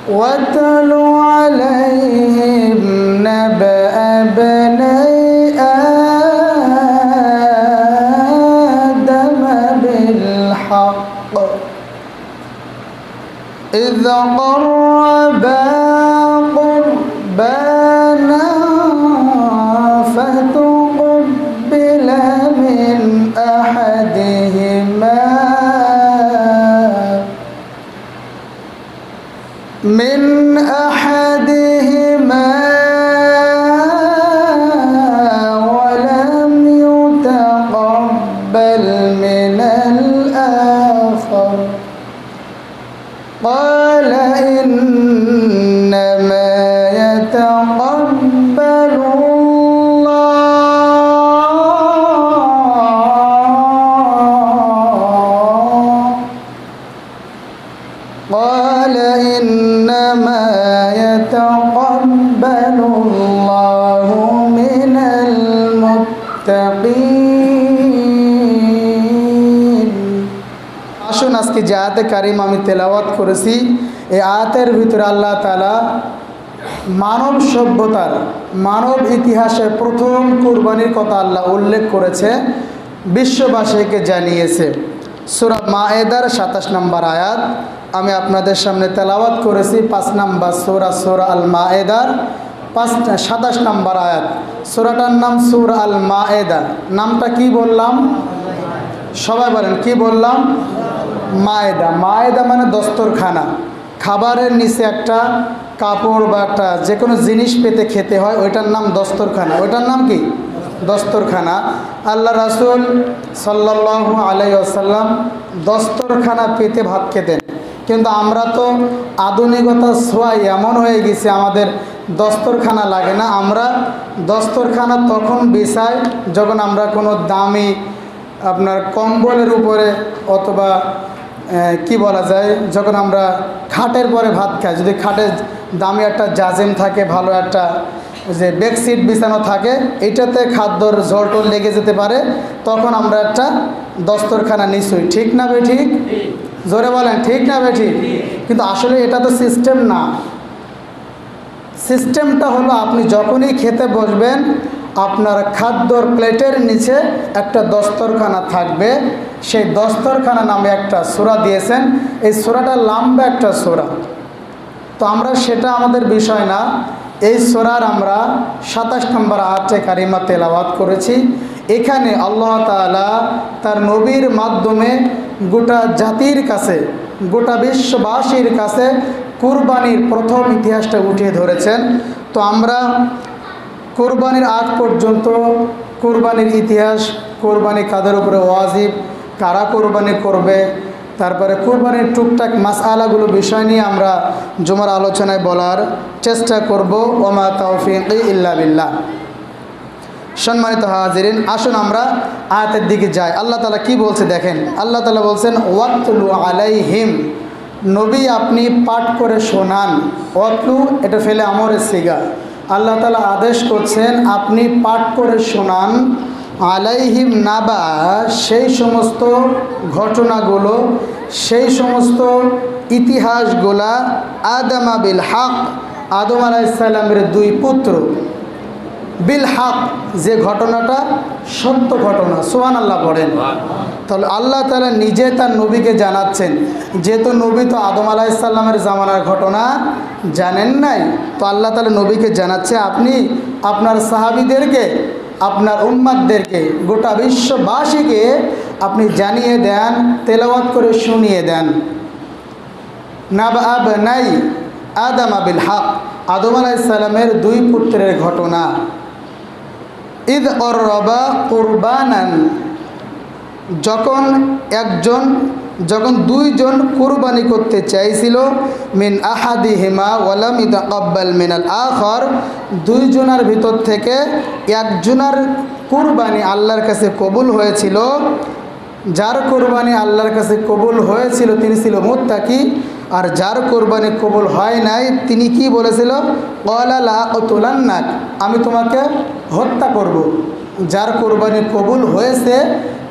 واتل عليهم نبأ بني آدم بالحق إذ قربا قربانا فتقبل من أحدهما ولم يتقبل من الآخر قال إنما يتقبل الله من المتقين। আসুন আজকে যে আয়াতে কারিম আমি তেলাওয়াত করেছি, এই আয়াতের ভিতরে আল্লাহ তাআলা মানব সভ্যতার, মানব ইতিহাসে প্রথম কুরবানির কথা আল্লাহ উল্লেখ করেছে, বিশ্ববাসীকে জানিয়েছে। সূরা মায়েদার ২৭ নম্বর আয়াত আমি আপনাদের সামনে তেলাওয়াত করেছি। ৫ নম্বর সূরা আল মায়েদার ২৭ নম্বর আয়াত। সূরাটার নাম সূরা আল মায়েদা। নামটা কি বললাম? সবাই বলেন, কি বললাম? মায়েদা। মায়েদা মানে দস্তরখানা। খাবারের নিচে একটা কাপড় বা একটা যে কোনো জিনিস পেতে খেতে হয়, ওইটার নাম দস্তরখানা। ওইটার নাম কি? দস্তরখানা। আল্লাহ রাসূল সাল্লাল্লাহু আলাইহি ওয়াসাল্লাম দস্তরখানা পেতে ভাত খেতেন। কিন্তু আমরা তো আধুনিকতার ছোঁয়ায় এমন হয়ে গেছি, আমাদের দস্তরখানা লাগে না। আমরা দস্তরখানা তখন বিছাই যখন আমরা কোনো দামি আপনার কম্বলের উপরে অথবা কি বলা যায়, যখন আমরা খাটের পরে ভাত খাই, যদি খাটে দামি একটা জাজিম থাকে, ভালো একটা যে বেডশিট বিছানো থাকে, এটাতে খাদ্যর ঝোল লেগে যেতে পারে, তখন আমরা একটা দস্তরখানা নিশ্চয়ই। ঠিক না বে ঠিক? জোরে বলেন, ঠিক না বে ঠিক? কিন্তু আসলে এটা তো সিস্টেম না। সিস্টেমটা হলো আপনি যখনই খেতে বসবেন, আপনার খাদ্যর প্লেটের নিচে একটা দস্তরখানা থাকবে। সেই দস্তরখানা নামে একটা সূরা দিয়েছেন। এই সূরাটা লম্বা একটা সূরা, তো আমরা সেটা আমাদের বিষয় না। এই সূরার আমরা ২৭ নম্বর আয়াতে কারিমা তেলাওয়াত করেছি। এখানে আল্লাহ তাআলা তার নবীর মাধ্যমে গোটা জাতির কাছে, গোটা বিশ্ববাসীর কাছে কুরবানির প্রথম ইতিহাসটা উঠিয়ে ধরেছেন। তো আমরা কুরবানির আগ পর্যন্ত কুরবানির ইতিহাস, কুরবানি কাদের উপরে ওয়াজিব, কারা কুরবানি করবে, তারপরে কুরবানির টুকটাক মাসআলাগুলো বিষয় নিয়ে আমরা জুমার আলোচনায় বলার চেষ্টা করব। ওমা তাওফীকি ইল্লা বিল্লাহ। সম্মানিত হাজিরিন, আসুন আমরা আয়াতের দিকে যাই। আল্লাহ তাআলা কি বলছে দেখেন। আল্লাহ তাআলা বলছেন ওয়াতলু আলাইহিম, নবী আপনি পাঠ করে শোনান। ওয়াতলু এটা ফেলে আমরের সিগা। আল্লাহ তাআলা আদেশ করছেন আপনি পাঠ করে শোনান। আলাইহিম নাবা, সেই সমস্ত ঘটনাগুলো, সেই সমস্ত ইতিহাসগুলা, আদমা বিল হক, আদম আলাইহিস সালামের দুই পুত্র, বিল হক, যে ঘটনাটা সত্য ঘটনা। সুবহানাল্লাহ পড়েন। তাহলে আল্লাহ তাআলা নিজে তার নবীকে জানাচ্ছেন, যেহেতু নবী তো আদম আলাইহিস সালামের জামানার ঘটনা জানেন নাই, তো আল্লাহ তাআলা নবীকে জানাচ্ছে আপনি আপনার সাহাবীদেরকে, আপনার উম্মতদেরকে, গোটা বিশ্ববাসীকে আপনি জানিয়ে দেন, তেলাওয়াত করে শুনিয়ে দেন। নাবা বনাই আদম বিল হক, আদম আলাইহিস সালামের দুই পুত্রের ঘটনা। ইদ করবা কুরবানান, যখন দুইজন কুরবানি করতে চাইছিল, মিন আহাদিহিমা ওয়ালাম ইতাকাব্বাল মিনাল আখর, দুইজনের ভিতর থেকে একজনের কুরবানি আল্লাহর কাছে কবুল হয়েছিল। যার কুরবানি আল্লাহর কাছে কবুল হয়েছিল তিনি ছিল মুত্তাকি, আর যার কুরবানি কবুল হয় নাই তিনি কি বলেছিল? ক্বালা লা আকতুলান্নাক, আমি তোমাকে হত্যা করব। যার কুরবানি কবুল হয়েছে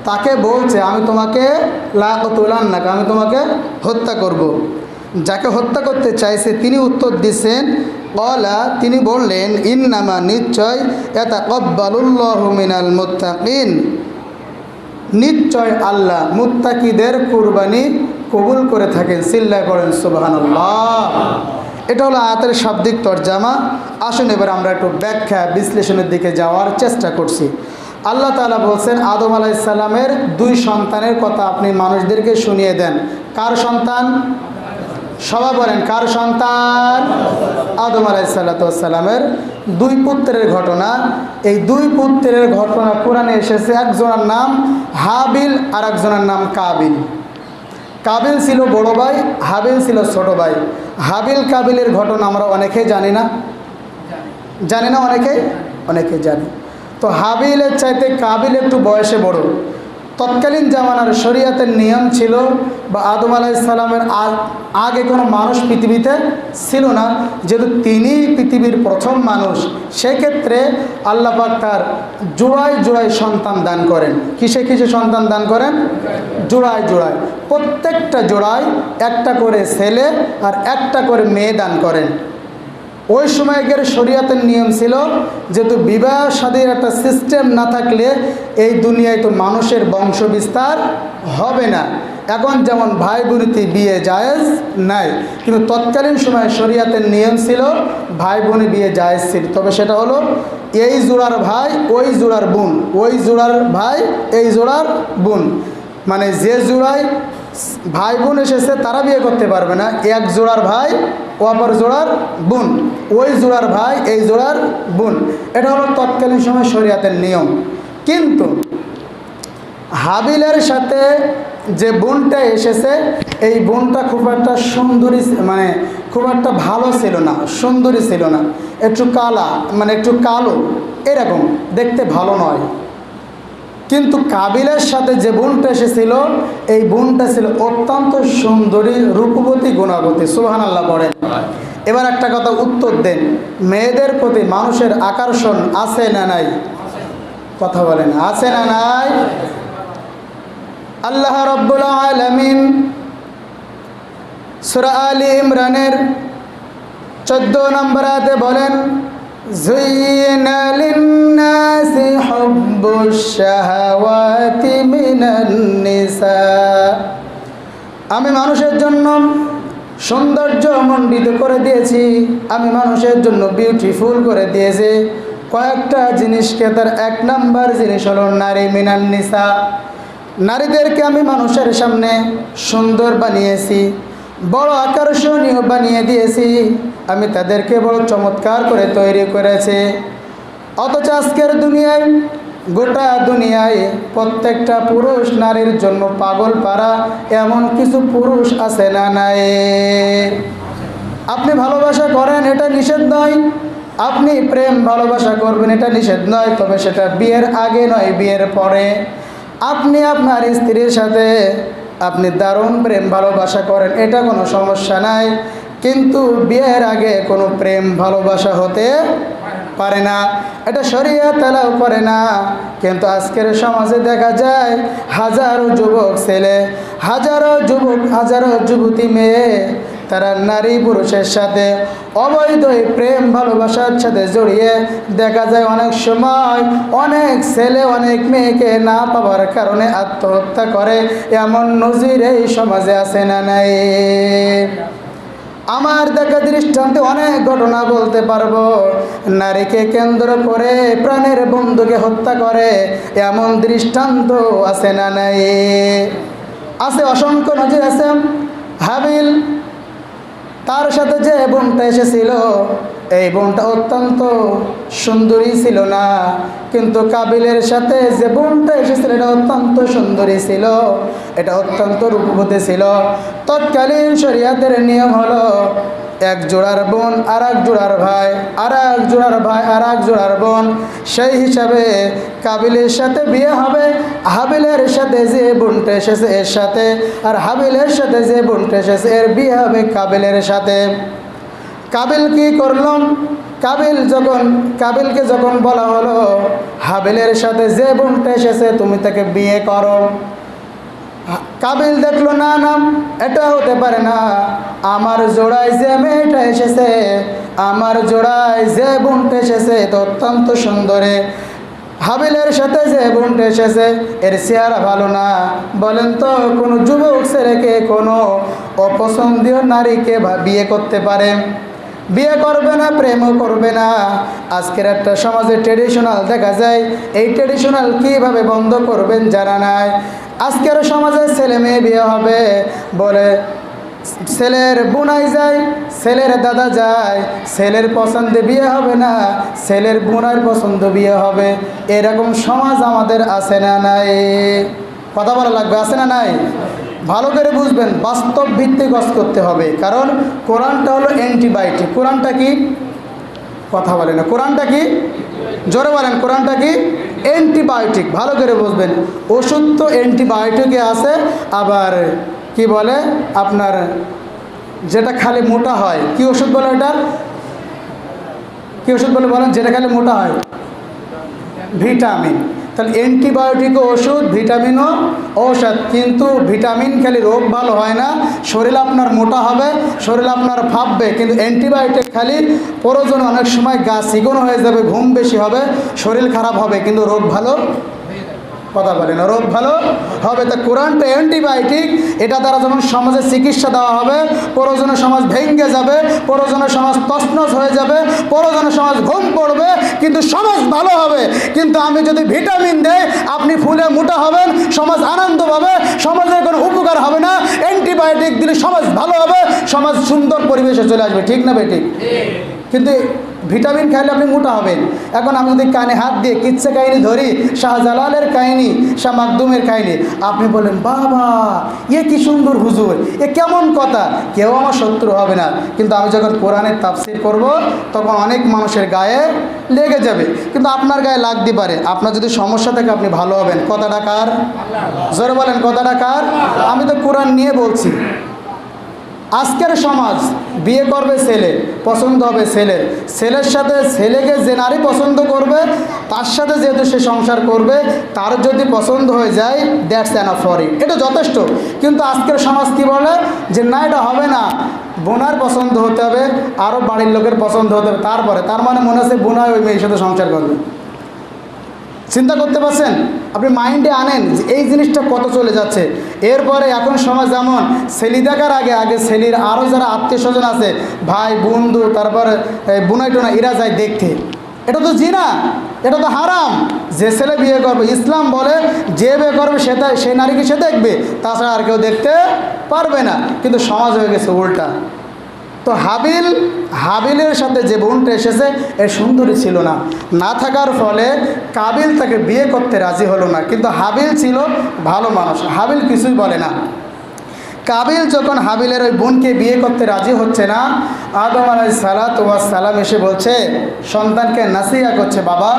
তাকে বলছে আমি তোমাকে লা আকতুলান্নাক, আমি তোমাকে হত্যা করব। যাকে হত্যা করতে চাইছে তিনি উত্তর দিচ্ছেন, ক্বালা, তিনি বললেন, ইন্নামা, নিশ্চয়, ইয়াতাকাব্বালুল্লাহু মিনাল মুত্তাকিন, নিশ্চয় আল্লাহ মুত্তাকিদের কুরবানি কবুল করে থাকেন। চিল্লায় পড়েন সুবহানাল্লাহ। এটা হলো আয়াতের শাব্দিক তরজামা। আসুন এবার আমরা একটু ব্যাখ্যা বিশ্লেষণের দিকে যাওয়ার চেষ্টা করছি। আল্লাহ তাআলা বলছেন, আদম আলাইহিস সালামের 2 সন্তানের কথা আপনি মানুষদেরকে শুনিয়ে দেন। কার সন্তান? সবাই বলেন, কার সন্তান? আদম আলাইহিস সালামের 2 পুত্রের ঘটনা। এই 2 পুত্রের ঘটনা কোরআনে এসেছে। একজনের নাম হাবিল আর একজনের নাম কাবিল। কাবিল ছিল বড় ভাই, হাবিল ছিল ছোট ভাই। হাবিল কাবিলের ঘটনা আমরা অনেকেই জানি না, অনেকে জানি। তো হাবিলের চাইতে কাবিল একটু বয়সে বড়। তৎকালীন জামানার শরীয়তের নিয়ম ছিল, বা আদম আলাইহিস সালামের আগে কোনো মানুষ পৃথিবীতে ছিল না, যেহেতু তিনি পৃথিবীর প্রথম মানুষ, সেক্ষেত্রে আল্লাহ পাক তার জোড়ায় সন্তান দান করেন। কিসে সন্তান দান করেন? জোড়ায়। প্রত্যেকটা জোড়ায় একটা করে ছেলে আর একটা করে মেয়ে দান করেন। ওই সময়কার শরীয়তের নিয়ম ছিল, যেহেতু বিবাহ শাদীর একটা সিস্টেম না থাকলে এই দুনিয়ায় তো মানুষের বংশ বিস্তার হবে না। এখন যেমন ভাই বোনেতে বিয়ে জায়েজ নাই, কিন্তু তৎকালীন সময়ে শরীয়তের নিয়ম ছিল ভাই বোনে বিয়ে জায়েজ ছিল। তবে সেটা হলো এই জোড়ার ভাই ওই জোড়ার বোন, ওই জোড়ার ভাই এই জোড়ার বোন, মানে যে জোড়ায় ভাই বোন এসেছে তারা বিয়ে করতে পারবে না। এক জোড়ার ভাই ও অপর জোড়ার বোন, ওই জোড়ার ভাই এই জোড়ার বোন। এটা হলো তৎকালীন সময় শরীয়তের নিয়ম। কিন্তু হাবিলের সাথে যে বোনটা এসেছে, এই বোনটা খুব একটা সুন্দরী, মানে খুব একটা ভালো ছিল না, সুন্দরী ছিল না, একটু কালা, মানে একটু কালো, এরকম দেখতে ভালো নয়। কিন্তু কাবিলের সাথে যে বোনটা এসেছিল, এই বোনটা ছিল অত্যন্ত সুন্দরী, রূপবতী, গুণবতী। সুবহানাল্লাহ পড়েন। এবার একটা কথা উত্তর দেন, মেয়েদের প্রতি মানুষের আকর্ষণ আছে না নাই? কথা বলেন, আছে না নাই? আল্লাহ রাব্বুল আলামিন সূরা আলে ইমরানের 14 নম্বর আয়াতে বলেন, যুয়িনা লিন-নাসি হুব্বুশ শাহাওয়াতি মিনান নিসা, আমি মানুষের জন্য সৌন্দর্য মণ্ডিত করে দিয়েছি, আমি মানুষের জন্য বিউটিফুল করে দিয়েছি কয়েকটা জিনিসকে। তার 1 নম্বর জিনিস হলো নারী, মিনান নিসা, নারীদেরকে আমি মানুষের সামনে সুন্দর বানিয়েছি, বড় আকর্ষণীয় বানিয়ে দিয়েছি, আমি তাদেরকে বড় চমৎকার করে তৈরি করেছি। অথচ আজকের দুনিয়ায়, গোটা দুনিয়ায় প্রত্যেকটা পুরুষ নারীর জন্য পাগল পারা এমন কিছু পুরুষ আছে না নাই? আপনি ভালোবাসা করেন, এটা নিষেধ নয়। আপনি প্রেম ভালোবাসা করবেন, এটা নিষেধ নয়। তবে সেটা বিয়ের আগে নয়, বিয়ের পরে। আপনি আপনার স্ত্রীর সাথে আপনি দারুণ প্রেম ভালোবাসা করেন, এটা কোনো সমস্যা নাই। কিন্তু বিয়ের আগে কোনো প্রেম ভালোবাসা হতে পারে না, এটা শরীয়ত এলাও করে না। কিন্তু আজকের সমাজে দেখা যায় হাজারো যুবক ছেলে, হাজারো যুবক, হাজারো যুবতী মেয়ে, তারা নারী পুরুষের সাথে অবৈধ প্রেম ভালোবাসার সাথে জড়িয়ে দেখা যায় অনেক সময় অনেক ছেলে অনেক মেয়েকে না পাওয়ার কারণে আত্মহত্যা করে। এমন নজির এই সমাজে আছে না নাই? আমার দেখা দৃষ্টান্তে অনেক ঘটনা বলতে পারবো। নারীকে কেন্দ্র করে প্রাণের বন্ধুকে হত্যা করে এমন দৃষ্টান্ত আছে না নাই? আছে, অসংখ্য নজির আছে। হাবিল, তার সাথে যে বোনটা এসেছিল, এই বোনটা অত্যন্ত সুন্দরী ছিল না। কিন্তু কাবিলের সাথে যে বোনটা এসেছিল, এটা অত্যন্ত সুন্দরী ছিল, এটা অত্যন্ত রূপবতী ছিল। তৎকালীন শরীয়তের নিয়ম হলো, 1 জোড়ার বোন আর 1 জোড়ার ভাই, আর 1 জোড়ার ভাই আর 1 জোড়ার বোন। সেই হিসাবে কাবিলের সাথে বিয়ে হবে হাবিলের সাথে যে বোনটা এসেছে এর সাথে, আর হাবিলের সাথে যে বোনটা এসেছে এর বিয়ে হবে কাবিলের সাথে। কাবিল কি করলাম? কাবিলকে যখন বলা হলো হাবিলের সাথে যে বোনটা এসেছে তুমি তাকে বিয়ে করো, কাবিল দেখলো না না, এটা হতে পারে না, আমার জোড়ায় যে মেয়েটা এসেছে, আমার জোড়ায় যে বোনটা এসেছে তো অত্যন্ত সুন্দরে, হাবিলের সাথে যে বোনটা এসেছে এর চেহারা ভালো না। বলেন তো কোনো যুবক ছেলেকে কোনো অপছন্দীয় নারীকে বিয়ে করতে পারে? বিয়ে করবে না, প্রেমও করবে না। আজকের একটা সমাজে ট্রেডিশনাল দেখা যায়, এই ট্রেডিশনাল কীভাবে বন্ধ করবেন জানা নাই। আজকের সমাজে ছেলে মেয়ে বিয়ে হবে বলে ছেলের বোনাই যায়, ছেলের দাদা যায়, ছেলের পছন্দে বিয়ে হবে না, ছেলের বোনার পছন্দ বিয়ে হবে। এরকম সমাজ আমাদের আছে না নাই? কথা বলা লাগবে, আছে না নাই? ভালো করে বুঝবেন, বাস্তব ভিত্তিক কাজ করতে হবে। কারণ কোরআনটা হলো অ্যান্টিবায়োটিক। কোরআনটা কি? কথা বলে না। কোরআনটা কি? জোরে বলেন, কোরআনটা কি? অ্যান্টিবায়োটিক। ভালো করে বুঝবেন, ওষুধ তো অ্যান্টিবায়োটিকে আছে, আবার কি বলে আপনার যেটা খালি মোটা হয়, কি ওষুধ বলে এটা? কি ওষুধ বলে বলেন, যেটা খালি মোটা হয়? ভিটামিন। তাহলে অ্যান্টিবায়োটিকও ওষুধ, ভিটামিনও ঔষধ। কিন্তু ভিটামিন খেলে রোগ ভালো হয় না, শরীর আপনার মোটা হবে, শরীর আপনার ফাঁপবে। কিন্তু অ্যান্টিবায়োটিক খালি প্রয়োজন, অনেক সময় গা চিকন হয়ে যাবে, ঘুম বেশি হবে, শরীর খারাপ হবে, কিন্তু রোগ ভালো, কথা বলে না, রোগ ভালো হবে। তা কোরআনটা অ্যান্টিবায়োটিক, এটা দ্বারা যখন সমাজে চিকিৎসা দেওয়া হবে, প্রয়োজনে সমাজ ভেঙে যাবে, প্রয়োজনে সমাজ তছনছ হয়ে যাবে, প্রয়োজনে সমাজ ঘুম পড়বে, কিন্তু সমাজ ভালো হবে। কিন্তু আমি যদি ভিটামিন দেই, আপনি ফুলে মোটা হবেন, সমাজ আনন্দ পাবে, সমাজের কোনো উপকার হবে না। অ্যান্টিবায়োটিক দিলে সমাজ ভালো হবে, সমাজ সুন্দর পরিবেশে চলে আসবে। ঠিক না বেঠিক? কিন্তু ভিটামিন খাইলে আপনি মোটা হবেন। এখন আমি যদি কানে হাত দিয়ে কিচ্ছা কাহিনী ধরি, শাহজালালের কাহিনী, শাহ মাকদুমের কাহিনী, আপনি বলেন বাবা এ কি সুন্দর হুজুর, এ কেমন কথা, কেউ আমার শত্রু হবে না। কিন্তু আমি যখন কোরআনের তাফসির করব, তখন অনেক মানুষের গায়ে লেগে যাবে, কিন্তু আপনার গায়ে লাগতে পারে। আপনার যদি সমস্যা থাকে আপনি ভালো হবেন। কথাটা কার? জোরে বলেন, কথাটা কার? আমি তো কোরআন নিয়ে বলছি। আজকের সমাজ বিয়ে করবে ছেলে, পছন্দ হবে ছেলের, ছেলের সাথে ছেলেকে যে নারী পছন্দ করবে তার সাথে যেহেতু সে সংসার করবে, তার যদি পছন্দ হয়ে যায় দ্যাটস এনাফ ফর ইট, এটা যথেষ্ট। কিন্তু আজকের সমাজ কি বলে যে না এটা হবে না, বোনার পছন্দ হতে হবে, আরও বাড়ির লোকের পছন্দ হতে হবে, তারপরে তার মানে মনে হচ্ছে বোনায় ওই মেয়ের সাথে সংসার করবে। চিন্তা করতে পারছেন? আপনি মাইন্ডে আনেন যে এই জিনিসটা কত চলে যাচ্ছে। এরপরে এখন সমাজ যেমন ছেলি দেখার আগে আগে ছেলির আরও যারা আত্মীয় স্বজন আছে, ভাই বন্ধু, তারপরে বোনাই টোনা, এরা যায় দেখতে। এটা তো জিনা, এটা তো হারাম। যে ছেলে বিয়ে করবে, ইসলাম বলে যে বিয়ে করবে সেটা সেই নারীকে সে দেখবে, তাছাড়া আর কেউ দেখতে পারবে না। কিন্তু সমাজ হয়ে গেছে উল্টা। তো হাবিলের সাথে যে বোনটা এসেছে এর সুন্দরী ছিল না, না থাকার ফলে কাবিল তাকে বিয়ে করতে রাজি হলো না। কিন্তু হাবিল ছিল ভালো মানুষ, হাবিল কিছুই বলে না। কাবিল যখন হাবিলের ওই বোনকে বিয়ে করতে রাজি হচ্ছে না, আদম আলাইহিসসালাম এসে বলছে, সন্তানকে নাসিহা করছে, বাবা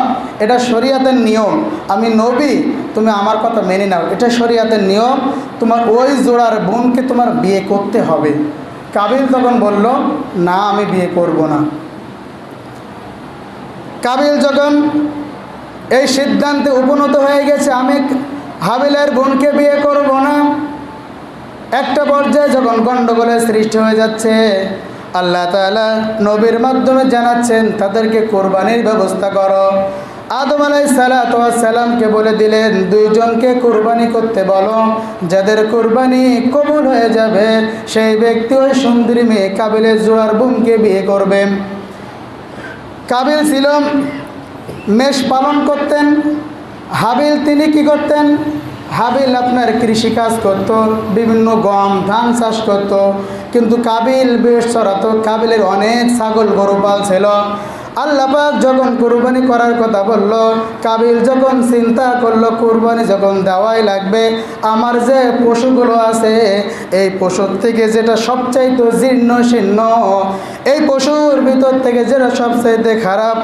এটা শরীয়তের নিয়ম, আমি নবী, তুমি আমার কথা মেনে নাও, এটা শরীয়তের নিয়ম, তোমার ওই জোড়ার বোনকে তোমার বিয়ে করতে হবে। কাবিল তখন বলল, না আমি বিয়ে করব না। কাবিল যখন এই সিদ্ধান্তে উপনীত হয়ে গেছে আমি হাবিলের বোনকে বিয়ে করব না, একটা পর্যায়ে যখন গণ্ডগোলের সৃষ্টি হয়ে যাচ্ছে, আল্লাহ তাআলা নবীর মাধ্যমে জানাচ্ছেন তাদেরকে কোরবানির ব্যবস্থা করো। আদম আলাইহিসসালামকে বলে দিলেন, দুইজনকে কোরবানি করতে বলো, যাদের কোরবানি কবুল হয়ে যাবে সেই ব্যক্তি ওই সুন্দরী মেয়ে কাবিলের জোড়ার বোনকে বিয়ে করবে। কাবিল ছিল মেষ পালন করতেন, হাবিল তিনি কি করতেন? হাবিল আপনার কৃষিকাজ করত, বিভিন্ন গম ধান চাষ করত। কিন্তু কাবিল বেশ চড়াতো, কাবিলের অনেক ছাগল গরু পাল ছিল। আল্লাহ পাক যখন কুরবানি করার কথা বলল, কাবিল যখন চিন্তা করলো কুরবানি যখন দেওয়াই লাগবে, আমার যে পশুগুলো আছে এই পশুর থেকে যেটা সবচাইতে জীর্ণ শীর্ণ, এই পশুর ভিতর থেকে যেটা সবচাইতে খারাপ,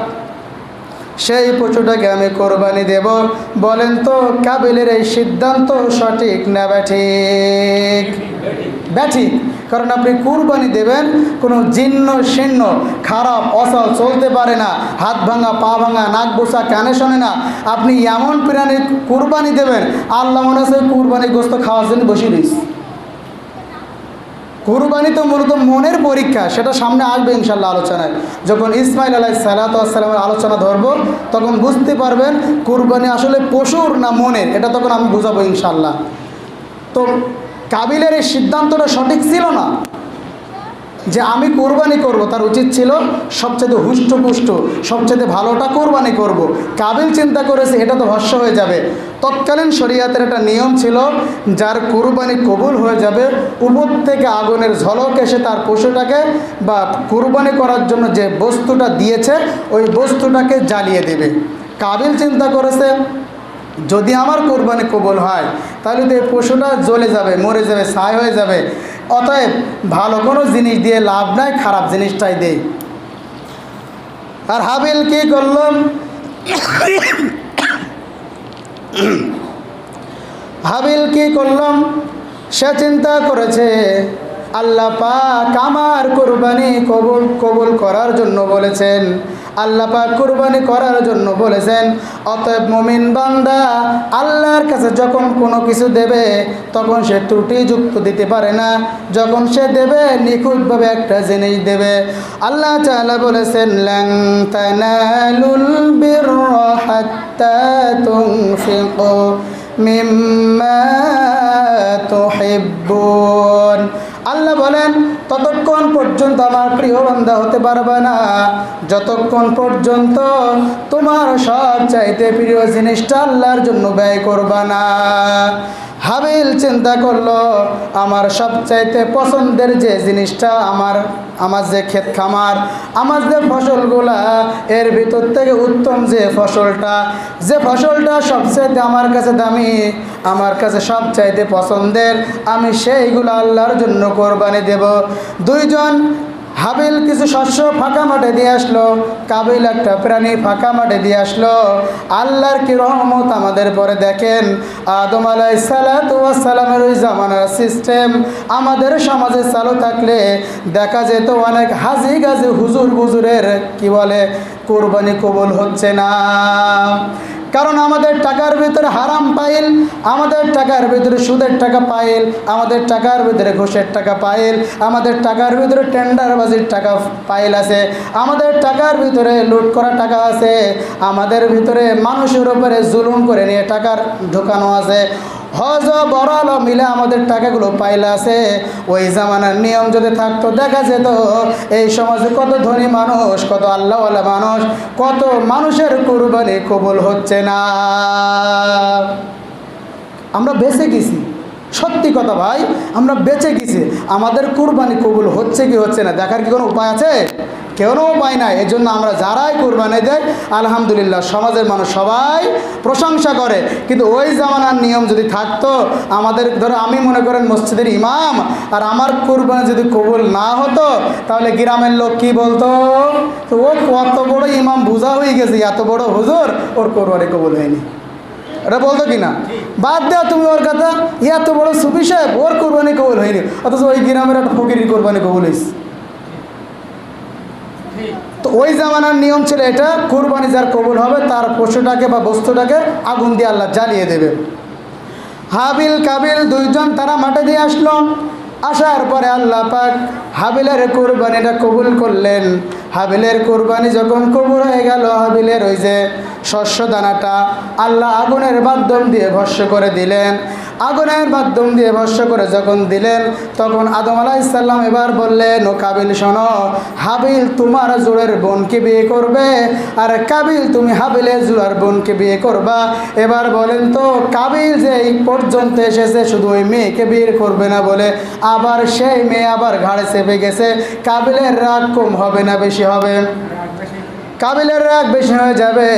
সেই পশুটাকে আমি কোরবানি দেব। বলেন তো কাবিলের এই সিদ্ধান্ত সঠিক না ব্যাঠিক? ব্যাঠিক। কারণ আপনি কুরবানি দেবেন, কোনো জীর্ণ শীর্ণ খারাপ অসল চলতে পারে না, হাত ভাঙা পা ভাঙা নাক বোসা কানে শোনে না, আপনি এমন প্রাণী কুরবানি দেবেন আল্লাহ মনে হচ্ছে কুরবানি গোস্ত খাওয়ার জন্য বসে রয়েছে। কুরবানি তো মূলত মনের পরীক্ষা, সেটা সামনে আসবে ইনশাল্লাহ আলোচনায়। যখন ইসমাইল আলাইহিসসালামের আলোচনা ধরব তখন বুঝতে পারবেন কুরবানি আসলে পশুর না মনের, এটা তখন আমি বুঝাবো ইনশাল্লাহ। তো কাবিলের এই সিদ্ধান্তটা সঠিক ছিল না যে আমি কোরবানি করব, তার উচিত ছিল সবচেয়ে হুষ্টপুষ্ট সবচেয়ে ভালোটা কোরবানি করব। কাবিল চিন্তা করেছে এটা তো ভস্য হয়ে যাবে। তৎকালীন শরিয়াতের একটা নিয়ম ছিল, যার কোরবানি কবুল হয়ে যাবে উপর থেকে আগুনের ঝলক এসে তার পশুটাকে বা কোরবানি করার জন্য যে বস্তুটা দিয়েছে ওই বস্তুটাকে জ্বালিয়ে দেবে। কাবিল চিন্তা করেছে যদি আমার কোরবানি কবুল হয় তাহলে তো এই পশুটা জ্বলে যাবে, মরে যাবে, ছাই হয়ে যাবে, অতএব ভালো কোনো জিনিস দিয়ে লাভ নাই, খারাপ জিনিসটাই দেই। আর হাবিল কি করল? হাবিল কি করলাম? সে চিন্তা করেছে আল্লাহ পাক আমার কোরবানি কবুল করার জন্য বলেছেন, আল্লাহ পাক কুরবানি করার জন্য বলেছেন। অতএব মুমিন বান্দা আল্লাহর কাছে যখন কোনো কিছু দেবে তখন সে ত্রুটিযুক্ত দিতে পারে না, যখন সে দেবে নিখুঁতভাবে একটা জিনিস দেবে। আল্লাহ তাআলা বলেছেন লান তানালুল বিররা হাত্তা তুনফিকু মিম্মা তুহিব্বুন। আল্লাহ বলেন ততক্ষণ পর্যন্ত আমার প্রিয় বান্দা হতে পারবে না যতক্ষণ পর্যন্ত তোমার সব চাইতে প্রিয় জিনিসটা আল্লাহর জন্য ব্যয় করবা না। হাবিল চিন্তা করলো আমার সবচাইতে পছন্দের যে জিনিসটা আমার যে ক্ষেত খামার, আমার যে ফসলগুলা, এর ভিতর থেকে উত্তম যে ফসলটা সবচাইতে আমার কাছে দামি, আমার কাছে সবচাইতে পছন্দের, আমি সেইগুলো আল্লাহর জন্য কোরবানি দেব। দুইজন, হাবিল কিছু শস্য ফাঁকা মাঠে দিয়ে আসলো, কাবিল একটা প্রাণী ফাঁকা মাঠে দিয়ে আসলো। আল্লাহর কি রহমত আমাদের পরে দেখেন, আদম আলাইহিসসালামের ওই জামানার সিস্টেম আমাদের সমাজে চালু থাকলে দেখা যেত অনেক হাজি গাজি হুজুর বুজুরের কি বলে কোরবানি কবুল হচ্ছে না। কারণ আমাদের টাকার ভিতরে হারাম পাইল, আমাদের টাকার ভিতরে সুদের টাকা পাইল, আমাদের টাকার ভিতরে ঘুষের টাকা পাইল, আমাদের টাকার ভিতরে টেন্ডারবাজির টাকা পাইল আছে, আমাদের টাকার ভিতরে লুট করা টাকা আছে, আমাদের ভিতরে মানুষের উপরে জুলুম করে নিয়ে টাকার ঢোকানো আছে। হজ বড়াল মিলে আমাদের টাকাগুলো পাইলে আছে। ওই জামানার নিয়ম যদি থাকতো দেখা যেত এই সমাজে কত ধনী মানুষ, কত আল্লাহওয়ালা মানুষ, কত মানুষের কুরবানি কবুল হচ্ছে না। আমরা বেঁচে গেছি, সত্যি কথা ভাই, আমরা বেঁচে গেছি। আমাদের কুরবানি কবুল হচ্ছে কি হচ্ছে না দেখার কি কোনো উপায় আছে? কেউ উপায় নাই। এই জন্য আমরা যারাই কোরবানি দেয় আলহামদুলিল্লাহ সমাজের মানুষ সবাই প্রশংসা করে। কিন্তু ওই জামানার নিয়ম যদি থাকতো, আমাদের ধরো আমি মনে করেন মসজিদের ইমাম, আর আমার কোরবানি যদি কবুল না হতো তাহলে গ্রামের লোক কি বলতো, তো ও কত বড় ইমাম বোঝা হয়ে গেছে, এত বড় হুজুর, ওর কোরবানি কবুল হয়নি, এটা বলতো কিনা? বাদ দেওয়া তুমি ওর কথা, এত বড় সুফি সাহেব, ওর কোরবানি কবুল হয়নি, অথচ ওই গ্রামের একটা ফকিরের কোরবানি কবুল হয়েছে। তো ওই জামানার নিয়ম ছিল এটা, কুরবানি যার কবুল হবে তার পশুটাকে বা বস্তুটাকে আগুন দিয়ে আল্লাহ জ্বালিয়ে দেবে। হাবিল কাবিল দুইজন তারা মাঠে দিয়ে আসলো। আসার পরে আল্লাহ পাক হাবিলের কোরবানিটা কবুল করলেন। হাবিলের কোরবানি যখন কবুল হয়ে গেল, হাবিলের ওই যে শস্য দানাটা আল্লাহ আগুনের মাধ্যম দিয়ে ভস্য করে দিলেন। আগুনের মাধ্যম দিয়ে ভস্য করে যখন দিলেন তখন আদম আলাইহিসসালাম এবার বললেন, ও কাবিল শোনো, হাবিল তোমার জোড়ের বোনকে বিয়ে করবে, আর কাবিল তুমি হাবিলের জোড়ার বোনকে বিয়ে করবা। এবার বলেন তো কাবিল যে এই পর্যন্ত এসেছে শুধু ওই মেয়েকে বিয়ে করবে না বলে, আবার সেই মেয়ে আবার ঘাড়ে চেপে গেছে, কাবিলের রাগ কম হবে না বেশি হবে? কাবিলের রাগ বেশি হয়ে যাবে।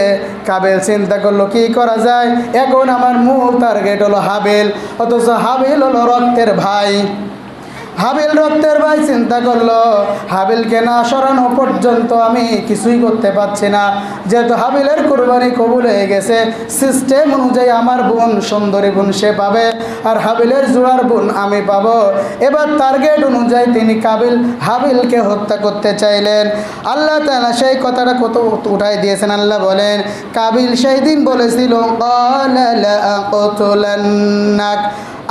কাবিল চিন্তা করলো কি করা যায়, এখন আমার মূল টার্গেট হলো হাবিল, অথচ হাবিল হলো রক্তের ভাই। হাবিল রক্তের ভাই চিন্তা করলো, হাবিলকে না সরানো পর্যন্ত আমি কিছুই করতে পারছি না। যেহেতু হাবিলের কুরবানি কবুল হয়ে গেছে, সিস্টেম অনুযায়ী আমার বোন সুন্দরী বোন সে পাবে, আর হাবিলের জোড়ার বোন আমি পাবো। এবার টার্গেট অনুযায়ী তিনি হাবিলকে হত্যা করতে চাইলেন। আল্লাহ তাআলা সেই কথাটা কত উঠাই দিয়েছেন। আল্লাহ বলেন, কাবিল সেই দিন বলেছিল, ক্বালা লা আকতুলান্নাক,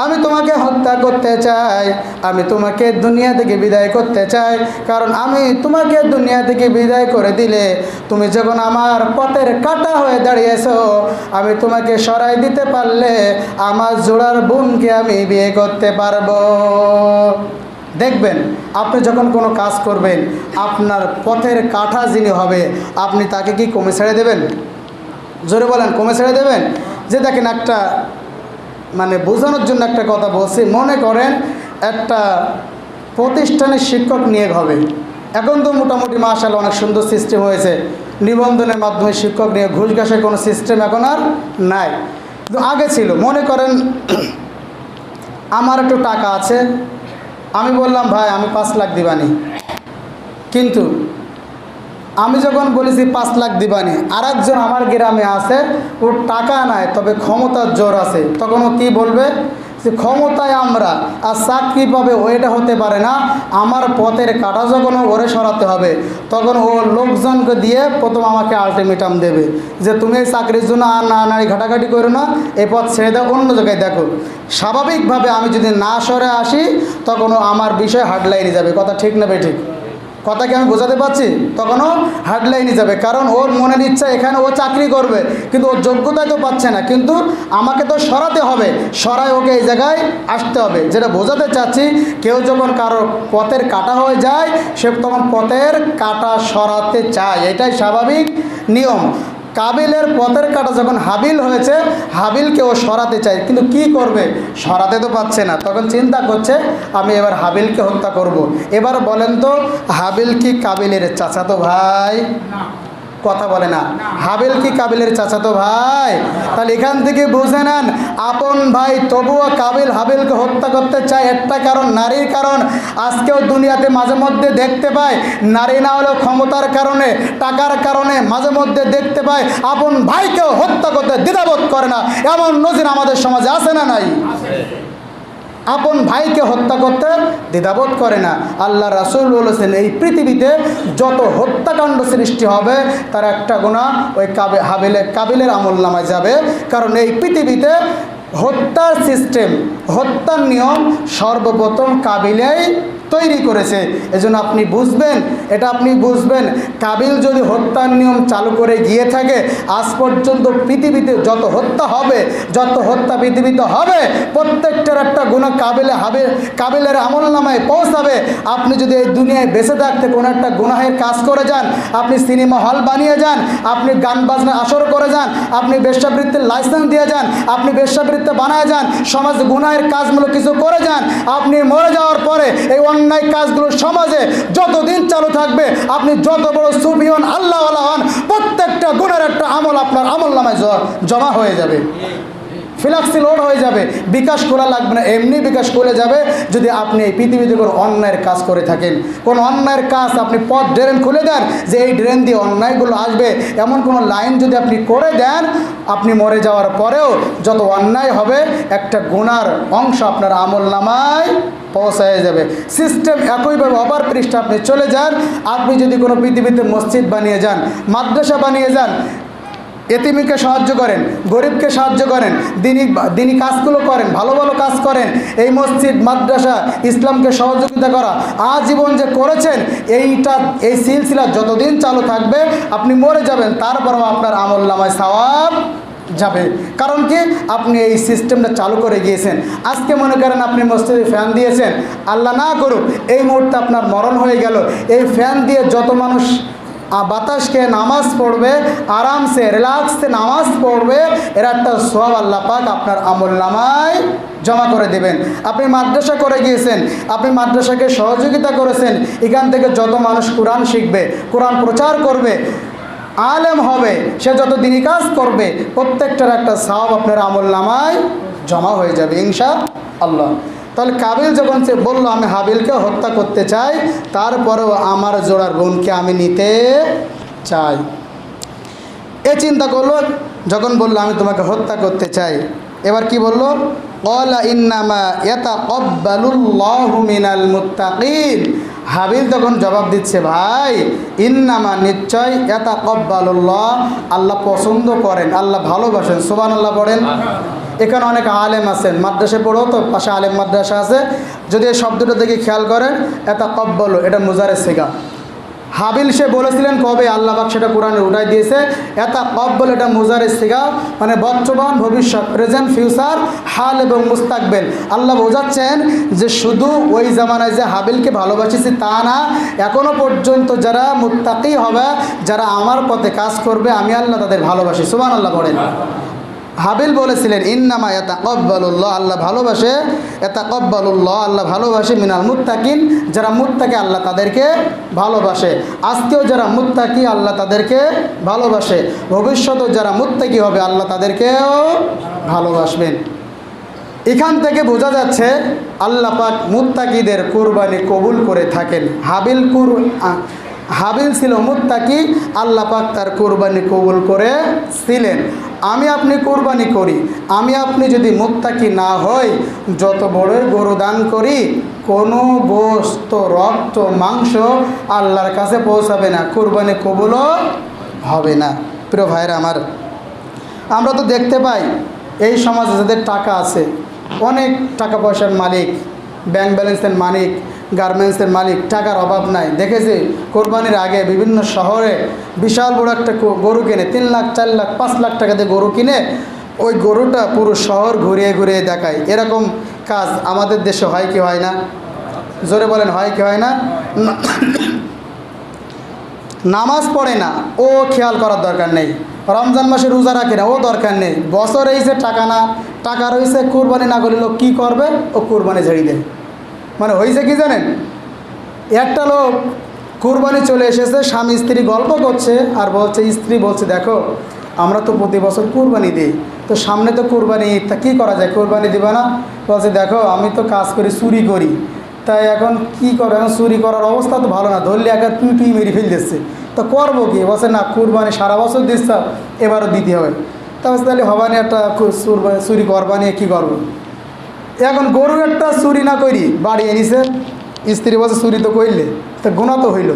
আমি তোমাকে হত্যা করতে চাই, আমি তোমাকে দুনিয়া থেকে বিদায় করতে চাই। কারণ আমি তোমাকে দুনিয়া থেকে বিদায় করে দিলে, তুমি যখন আমার পথের কাঁটা হয়ে দাঁড়িয়েছো, আমি তোমাকে সরাই দিতে পারলে আমার জোড়ার বোনকে আমি বিয়ে করতে পারবো। দেখবেন, আপনি যখন কোনো কাজ করবেন, আপনার পথের কাঁটা যিনি হবে, আপনি তাকে কি কমে ছেড়ে দেবেন? জোরে বলেন, কমে ছেড়ে দেবেন? যে দেখেন, একটা মানে বোঝানোর জন্য একটা কথা বলছি। মনে করেন একটা প্রতিষ্ঠানের শিক্ষক নিয়োগ হবে। এখন তো মোটামুটি মাশাআল্লাহ অনেক সুন্দর সিস্টেম হয়েছে, নিবন্ধনের মাধ্যমে শিক্ষক নিয়ে ঘুষ ঘাসের কোনো সিস্টেম এখন আর নাই, কিন্তু আগে ছিল। মনে করেন আমার একটু টাকা আছে, আমি বললাম ভাই আমি 5 লাখ দিবানি, কিন্তু আমি যখন বলেছি 5 লাখ দিবানি, আর একজন আমার গ্রামে আছে, ওর টাকা নাই তবে ক্ষমতার জোর আছে, তখন ও কী বলবে যে ক্ষমতায় আমরা আর চাকরি পাবে, ওইটা হতে পারে না, আমার পথের কাঁটা যখন ওরে সরাতে হবে, তখন ও লোকজনকে দিয়ে প্রথম আমাকে আলটিমেটাম দেবে যে তুমি এই চাকরির জন্য আর নাড়ি ঘাটাঘাটি করো না, এই পথ ছেড়ে দাও, অন্য জায়গায় দেখো। স্বাভাবিকভাবে আমি যদি না সরে আসি, তখন ও আমার বিষয়ে হার্ডলাইনে যাবে। কথা ঠিক না বেঠিক? কথা কি আমি বোঝাতে পারছি? তখনও হার্ডলাইনে যাবে, কারণ ওর মনের ইচ্ছা এখানে ও চাকরি করবে, কিন্তু ওর যোগ্যতায় তো পাচ্ছে না, কিন্তু আমাকে তো সরাতে হবে, সরাই ওকে এই জায়গায় আসতে হবে। যেটা বোঝাতে চাচ্ছি, কেউ যখন কারোর পথের কাঁটা হয়ে যায়, সে তখন পথের কাঁটা সরাতে চায়, এটাই স্বাভাবিক নিয়ম। কাবিলের পথের কাঁটা যখন হাবিল হয়েছে, হাবিলকে ও সরাতে চায়, কিন্তু কি করবে, সরাতে তো পারছে না। তখন চিন্তা করছে আমি এবার হাবিলকে হত্যা করব। এবার বলেন তো, হাবিল কি কাবিলের চাচাতো ভাই? কথা বলে না। হাবিল কি কাবিলের চাচাতো ভাই? তাহলে এখান থেকে বুঝে নেন, আপন ভাই তবুও কাবিল হাবিলকে হত্যা করতে চায় একটা কারণ, নারীর কারণ। আজকেও দুনিয়াতে মাঝে মধ্যে দেখতে পায়, নারী না হলেও ক্ষমতার কারণে, টাকার কারণে মাঝে মধ্যে দেখতে পায় আপন ভাইকেও হত্যা করতে দ্বিধাবোধ করে না। এমন নজির আমাদের সমাজে আছে না নাই? আপন ভাইকে হত্যা করতে দ্বিধাবোধ করে না। আল্লাহ রাসূল বলেছেন, এই পৃথিবীতে যত হত্যাকাণ্ড সৃষ্টি হবে, তার একটা গুনাহ ওই কাবিলের আমলনামায় যাবে। কারণ এই পৃথিবীতে হত্যার সিস্টেম, হত্যার নিয়ম সর্বপ্রথম কাবিলেই তৈরি করেছে। এজন্য আপনি বুঝবেন, এটা আপনি বুঝবেন, কাবিল যদি হত্যার নিয়ম চালু করে গিয়ে থাকে, আজ পর্যন্ত পৃথিবীতে যত হত্যা হবে, যত হত্যা পৃথিবীতে হবে, প্রত্যেকটার একটা গুনাহ কাবিলের আমলনামায় পৌঁছাবে। আপনি যদি এই দুনিয়ায় বেঁচে থাকতে কোনো একটা গুনাহের কাজ করে যান, আপনি সিনেমা হল বানিয়ে যান, আপনি গান বাজনা আসর করে যান, আপনি বেশ্যাবৃত্তির লাইসেন্স দিয়ে যান, আপনি বেশ্যাবৃত্তি বানায় যান, সমাজে গুনাহের কাজগুলো কিছু করে যান, আপনি মরে যাওয়ার পরে এই অন্যায় কাজগুলো সমাজে যতদিন চালু থাকবে, আপনি যত বড় সুফি হন, আল্লাহওয়ালা হন, প্রত্যেকটা গুনাহের একটা আমল আপনার আমলনামায় জমা হয়ে যাবে, ফিলাক্সি লোড হয়ে যাবে। বিকাশ খোলা লাগবে না, এমনি বিকাশ খুলে যাবে। যদি আপনি এই পৃথিবীতে কোনো অন্যায়ের কাজ করে থাকেন, কোনো অন্যায়ের কাজ আপনি পথ ড্রেন খুলে দেন, যে এই ড্রেন দিয়ে অন্যায়গুলো আসবে, এমন কোনো লাইন যদি আপনি করে দেন, আপনি মরে যাওয়ার পরেও যত অন্যায় হবে, একটা গুনার অংশ আপনার আমলনামায় পৌঁছায় যাবে। সিস্টেম একইভাবে অপর পৃষ্ঠা আপনি চলে যান। আপনি যদি কোনো পৃথিবীতে মসজিদ বানিয়ে যান, মাদ্রাসা বানিয়ে যান, এতিমকে সাহায্য করেন, গরিবকে সাহায্য করেন, দিনী কাজগুলো করেন, ভালো ভালো কাজ করেন, এই মসজিদ মাদ্রাসা ইসলামকে সহযোগিতা করা আজীবন যে করেছেন, এই সিলসিলা যতদিন চালু থাকবে, আপনি মরে যাবেন, তারপরেও আপনার আমলনামায় সওয়াব যাবে। কারণ কি, আপনি এই সিস্টেমটা চালু করে গিয়েছেন। আজকে মনে করেন আপনি মসজিদে ফ্যান দিয়েছেন, আল্লাহ না করুক এই মুহূর্তে আপনার মরণ হয়ে গেল, এই ফ্যান দিয়ে যত মানুষ বাতাসকে নামাজ পড়বে, আরামসে রিল্যাক্সে নামাজ পড়বে, এর একটা সওয়াব আল্লাহ পাক আপনার আমলনামায় জমা করে দেবেন। আপনি মাদ্রাসা করে গিয়েছেন, আপনি মাদ্রাসাকে সহযোগিতা করেছেন, এখান থেকে যত মানুষ কোরআন শিখবে, কোরআন প্রচার করবে, আলেম হবে, সে যত দিনী কাজ করবে, প্রত্যেকটার একটা সওয়াব আপনার আমলনামায় জমা হয়ে যাবে ইনশাআল্লাহ। তাহলে কাবিল যখন সে বলল আমি হাবিলকে হত্যা করতে চাই, তারপরেও আমার জোড়ার বোনকে আমি নিতে চাই। এ চিন্তা করলো, যখন বললো আমি তোমাকে হত্যা করতে চাই, এবার কি বলল? ক্বালা ইন্নামা ইয়াতাকাব্বালুল্লাহু মিনাল মুত্তাকিন। হাবিল তখন জবাব দিচ্ছে, ভাই ইন্নামা নিশ্চয়, ইয়াতাকাব্বালুল্লাহ আল্লাহ পছন্দ করেন, আল্লাহ ভালোবাসেন। সুবহানাল্লাহ পড়েন। এখানে অনেক আলেম আছেন, মাদ্রাসায় পড়ো তো, পাশে আলেম মাদ্রাসা আছে, যদি এই শব্দটা দেখে খেয়াল করেন, ইয়াতাকাব্বালু এটা মুজারে সিগা। হাবিল সে বলেছিলেন কবে, আল্লাহ পাক সেটা কোরআনে উঠাই দিয়েছে। ইয়াতাকাব্বাল এটা মুজারে সিগা, মানে বর্তমান, ভবিষ্যৎ, প্রেজেন্ট, ফিউচার, হাল এবং মুস্তাকবেল। আল্লাহ বোঝাচ্ছেন যে শুধু ওই জামানায় যে হাবিলকে ভালোবাসিছি তা না, এখনও পর্যন্ত যারা মুত্তাকি হবে, যারা আমার পথে কাজ করবে, আমি আল্লাহ তাদের ভালোবাসি। সুবহানাল্লাহ পড়েন। হাবিল বলেছিলেন ইন্নামা ইয়াতাকাব্বালুল্লাহ আল্লাহ ভালোবাসে, ইয়াতাকাব্বালুল্লাহ আল্লাহ ভালোবাসে মিনাল মুত্তাকিন, যারা মুত্তাকি আল্লাহ তাদেরকে ভালোবাসে। আজকেও যারা মুত্তাকি আল্লাহ তাদেরকে ভালোবাসে, ভবিষ্যতেও যারা মুত্তাকি হবে আল্লাহ তাদেরকেও ভালোবাসবেন। এখান থেকে বোঝা যাচ্ছে আল্লাহ পাক মুত্তাকিদের কুরবানি কবুল করে থাকেন। হাবিল ছিল মুত্তাকি, আল্লাহ পাক তার কুরবানি কবুল করেছিলেন। আমি আপনি কুরবানি করি, আমি আপনি যদি মুত্তাকি না হই, যত বড়ই গরু দান করি, কোনো গোশত, রক্ত, মাংস আল্লাহর কাছে পৌঁছাবে না, কুরবানি কবুলও হবে না। প্রিয় ভাইরা আমার, আমরা তো দেখতে পাই এই সমাজে যাদের টাকা আছে, অনেক টাকা পয়সার মালিক, ব্যাংক ব্যালেন্সের মালিক, গার্মেন্টসের মালিক, টাকার অভাব নাই, দেখেছি কোরবানির আগে বিভিন্ন শহরে বিশাল বড় একটা গরু কিনে, 3 লাখ 4 লাখ 5 লাখ টাকা দিয়ে গরু কিনে ওই গরুটা পুরো শহর ঘুরিয়ে ঘুরিয়ে দেখায়। এরকম কাজ আমাদের দেশে হয় কি হয় না? জোরে বলেন, হয় কি হয় না? নামাজ পড়ে না, ও খেয়াল করার দরকার নেই। রমজান মাসে রোজা রাখে না, ও দরকার নেই। বছর হয়েছে টাকা না, টাকা রয়েছে, কুরবানি না করলে লোক কী করবে? ও কুরবানি ঝেড়ে দেয়। মানে হয়েছে কি জানেন, একটা লোক কুরবানি চলে এসেছে, স্বামী স্ত্রী গল্প করছে আর বলছে, স্ত্রী বলছে দেখো আমরা তো প্রতি বছর কুরবানি দিই, তো সামনে তো কুরবানি, তা কী করা যায়, কুরবানি দিবে না? বলছে দেখো আমি তো কাজ করি, চুরি করি, তাই এখন কি করো, এখন চুরি করার অবস্থা তো ভালো না, ধরলে একা টুই মেরে ফেল দিচ্ছে, তো করবো কি? বলছে না, কুরবানি সারা বছর দিচ্ছ, এবারও দিতে হবে। তাহলে হবানি, একটা চুরি করবা নিয়ে কী করবো? এখন গরু একটা চুরি না করি বাড়ি এনেছে, স্ত্রী বলছে চুরি তো করলে, তো গুণা তো হইল,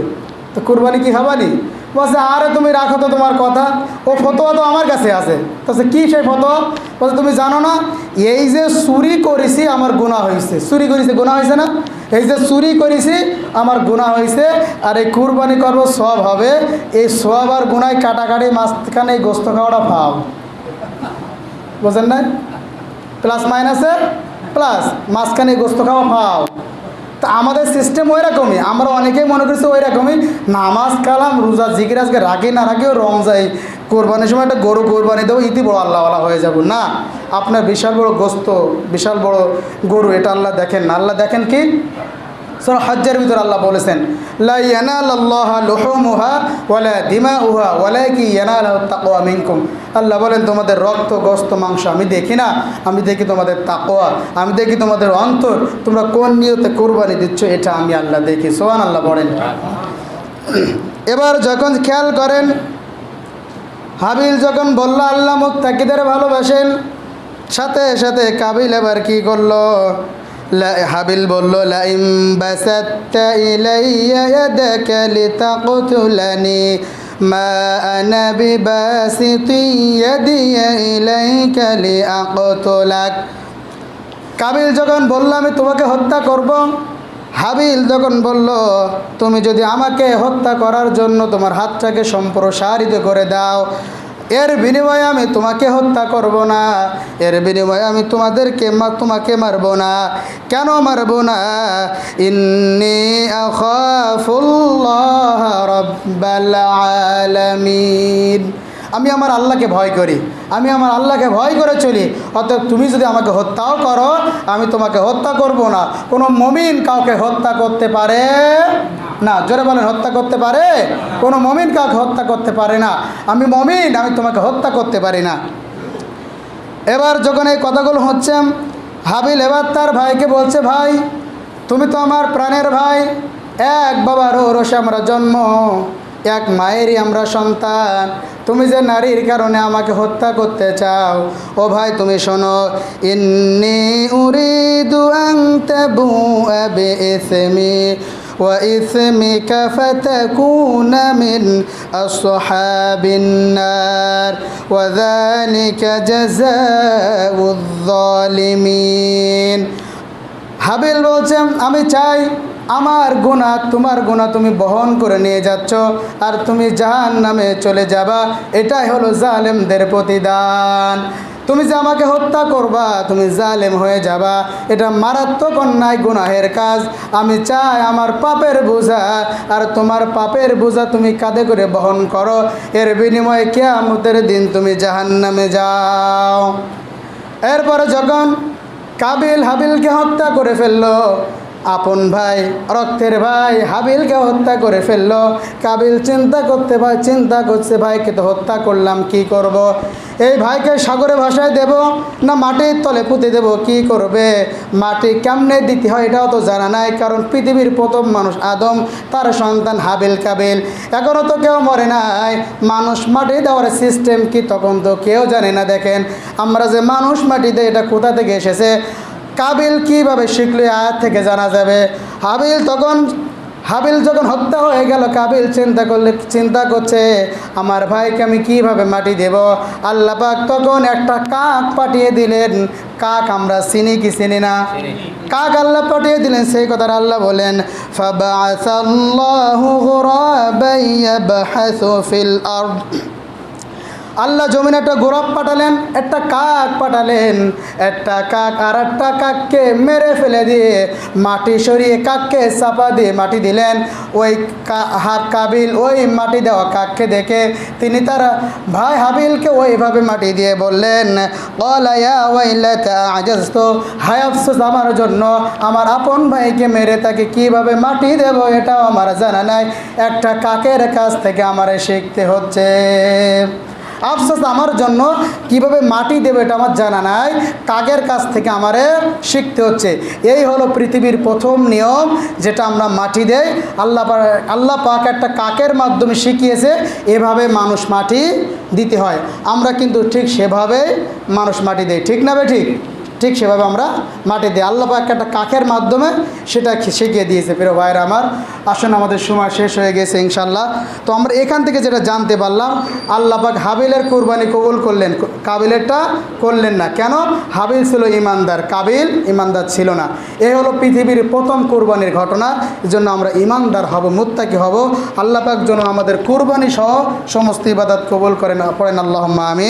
তো কুরবানি কি হবানি? বলছে আরে তুমি রাখো তো তোমার কথা, ও ফতোয়া তো আমার কাছে আছে। তাহলে কি সেই ফতোয়া? বলছে তুমি জানো না, এই যে চুরি করেছি আমার গুনাহ হয়েছে, চুরি করেছি গুনাহ হয়েছে না, এই যে চুরি করেছি আমার গুনাহ হয়েছে, আর এই কুরবানি করবো সব হবে, এই সব আর গুনায় কাটাকাটি মাঝখানে এই গোস্ত খাওয়াটা পাও, বুঝেন না? প্লাস মাইনাসে প্লাস, মাঝখানে গোস্ত খাওয়া পাও। তা আমাদের সিস্টেম ওই রকমই, আমরা অনেকেই মনে করছি ওই রকমই, নামাজ কালাম রোজা জিকির আজকে রাখি না রাখিও রমজাই, কোরবানির সময় একটা গরু কোরবানি দেবো, ইতি বড় আল্লাহওয়ালা হয়ে যাব না। আপনার বিশাল বড় গোস্ত, বিশাল বড় গরু, এটা আল্লাহ দেখেন না। আল্লাহ দেখেন কি? সূরা হজ্জের ভিতরে আল্লাহ বলেছেন, লা ইয়ানালাল্লাহু লুহুমুহা ওয়ালা দিমাউহা ওয়ালাকিন ইয়ানালুহু তাকওয়া মিনকুম। আল্লাহ বলেন তোমাদের রক্ত, গোস্ত, মাংস আমি দেখি না, আমি দেখি তোমাদের তাকওয়া, আমি দেখি তোমাদের অন্তর, তোমরা কোন নিয়তে কুরবানি দিচ্ছ এটা আমি আল্লাহ দেখি। সুবহানাল্লাহ বলেন। এবার যখন খেয়াল করেন, হাবিল যখন বলল আল্লাহ মুত্তাকিদের ভালোবাসেন, সাথে সাথে কাবিল এবার কি করলো? হাবিল বলল লাইম বাসাত্তা ইলাইয়া ইয়াদাকা লিতাকতুলানি মা আনা বিবাসিতি ইয়াদিয়া ইলাইকা লিআকতুলাক। কাবিল যখন বলল আমি তোমাকে হত্যা করব, হাবিল যখন বলল তুমি যদি আমাকে হত্যা করার জন্য তোমার হাতটাকে সম্প্রসারিত করে দাও, এর বিনিময়ে আমি তোমাকে হত্যা করব না, এর বিনিময়ে আমি তোমাকে মারব না। কেন মারব না? ইন্নী আখাফুল্লাহ রাব্বাল আলামিন, আমি আমার আল্লাহকে ভয় করি, আমি আমার আল্লাহকে ভয় করে চলি। অতএব তুমি যদি আমাকে হত্যাও করো, আমি তোমাকে হত্যা করব না। কোনো মুমিন কাউকে হত্যা করতে পারে না। জোরে বলেন, হত্যা করতে পারে? কোনো মুমিন কাউকে হত্যা করতে পারে না। আমি মুমিন, আমি তোমাকে হত্যা করতে পারি না। এবার যখন এই কথাগুলো হচ্ছে, হাবিল এবার তার ভাইকে বলছে, ভাই তুমি তো আমার প্রাণের ভাই, এক বাবার ঔরসে আমরা জন্ম, এক মায়েরই আমরা সন্তান, তুমি যে নারীর কারণে আমাকে হত্যা করতে চাও, ও ভাই তুমি শোনো, ইন্নী উরিদু আন তাবুআ বিইসমি ওয়া ইসমিকা ফাতাকুনা মিন আসহাবিন নার ওয়া যালিকা জাযাউয যালিমিন। হাবিল বলছেন, আমি চাই আমার গুনাহ তোমার গুনাহ তুমি বহন করে নিয়ে যাচ্ছ আর তুমি জাহান্নামে চলে যাবা, এটাই হলো জালেমদের প্রতিদান। তুমি যে আমাকে হত্যা করবা, তুমি জালেম হয়ে যাবা, এটা মারাত্মক অন্যায় গুনাহের কাজ। আমি চাই আমার পাপের বোঝা আর তোমার পাপের বোঝা তুমি কাঁধে করে বহন করো, এর বিনিময়ে কিয়ামতের দিন তুমি জাহান্নামে যাও। এরপরে যখন কাবিল হাবিলকে হত্যা করে ফেললো, আপন ভাই রক্তের ভাই হাবিলকে হত্যা করে ফেললো, কাবিল চিন্তা করছে ভাইকে তো হত্যা করলাম, কি করব। এই ভাইকে সাগরে ভাসায় দেব না মাটির তলে পুঁতে দেব, কি করবে। মাটি কেমনে দিতে হয় এটাও তো জানা নাই, কারণ পৃথিবীর প্রথম মানুষ আদম, তার সন্তান হাবিল কাবিল, এখনও তো কেউ মরে নাই। মানুষ মাটি দেওয়ার সিস্টেম কি তখন তো কেউ জানে না। দেখেন আমরা যে মানুষ মাটি দেয় এটা কোথা থেকে এসেছে, কাবিল কিভাবে শিখলো আয়াত থেকে জানা যাবে। হাবিল যখন হত্যা হয়ে গেল, কাবিল চিন্তা করছে আমার ভাইকে আমি কিভাবে মাটি দেব। আল্লাহ পাক তখন একটা কাক পাঠিয়ে দিলেন। কাক আমরা চিনি কি চিনি না? কাক আল্লাহ পাঠিয়ে দিলেন, সেই কথা আল্লাহ বলেন, ফাবাআসাল্লাহু গুরাবান ইয়াবহাসু ফিল আরদ। আল্লাহ জমিনে একটা গোরাব পাঠালেন, একটা কাক পাঠালেন। একটা কাক আর একটা কাককে মেরে ফেলে দিয়ে মাটি সরিয়ে কাককে চাপা দিয়ে মাটি দিলেন। ওই কাবিল ওই মাটি দেওয়া কাককে দেখে তিনি তার ভাই হাবিলকে ওইভাবে মাটি দিয়ে বললেন, ক্বালা ইয়া ওয়াইলাতা আজাজতু, হায় আফসোস আমার জন্য, আমার আপন ভাইকে মেরে তাকে কিভাবে মাটি দেব এটাও আমার জানা নাই। একটা কাকের কাছ থেকে আমার শিখতে হচ্ছে। আফসোস আমার জন্য, কিভাবে মাটি দেবে এটা আমার জানা নাই, কাকের কাছ থেকে আমারে শিখতে হচ্ছে। এই হলো পৃথিবীর প্রথম নিয়ম, যেটা আমরা মাটি দেই। আল্লাহ পাক একটা কাকের মাধ্যমে শিখিয়েছে এভাবে মানুষ মাটি দিতে হয়। আমরা কিন্তু ঠিক সেভাবে মানুষ মাটি দেই, ঠিক না বে ঠিক? ঠিক সেভাবে আমরা মাটি দিই। আল্লাহ পাক একটা কাকের মাধ্যমে সেটা শিখিয়ে দিয়েছে। প্রিয় ভাইরা আমার, আসুন আমাদের সময় শেষ হয়ে গেছে ইনশাল্লাহ। তো আমরা এখান থেকে যেটা জানতে পারলাম, আল্লাহ পাক হাবিলের কুরবানি কবুল করলেন, কাবিলেরটা করলেন না। কেন? হাবিল ছিল ইমানদার, কাবিল ইমানদার ছিল না। এই হলো পৃথিবীর প্রথম কুরবানির ঘটনা। এই জন্য আমরা ইমানদার হব, মুত্তাকি হব। আল্লাহ পাক যেন আমাদের কুরবানি সহ সমস্ত ইবাদত কবুল করেন, পড়েন আল্লাহুম্মা আমিন।